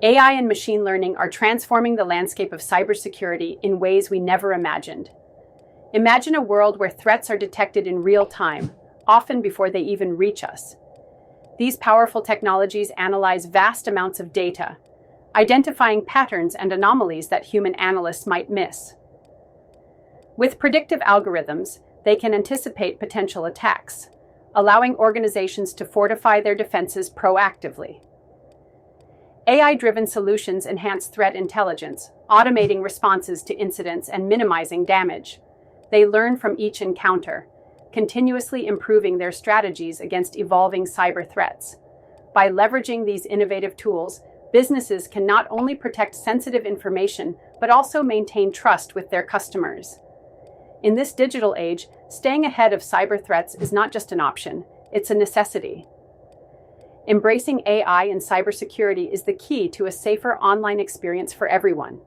AI and machine learning are transforming the landscape of cybersecurity in ways we never imagined. Imagine a world where threats are detected in real time, often before they even reach us. These powerful technologies analyze vast amounts of data, identifying patterns and anomalies that human analysts might miss. With predictive algorithms, they can anticipate potential attacks, allowing organizations to fortify their defenses proactively. AI-driven solutions enhance threat intelligence, automating responses to incidents and minimizing damage. They learn from each encounter, continuously improving their strategies against evolving cyber threats. By leveraging these innovative tools, businesses can not only protect sensitive information, but also maintain trust with their customers. In this digital age, staying ahead of cyber threats is not just an option, it's a necessity. Embracing AI and cybersecurity is the key to a safer online experience for everyone.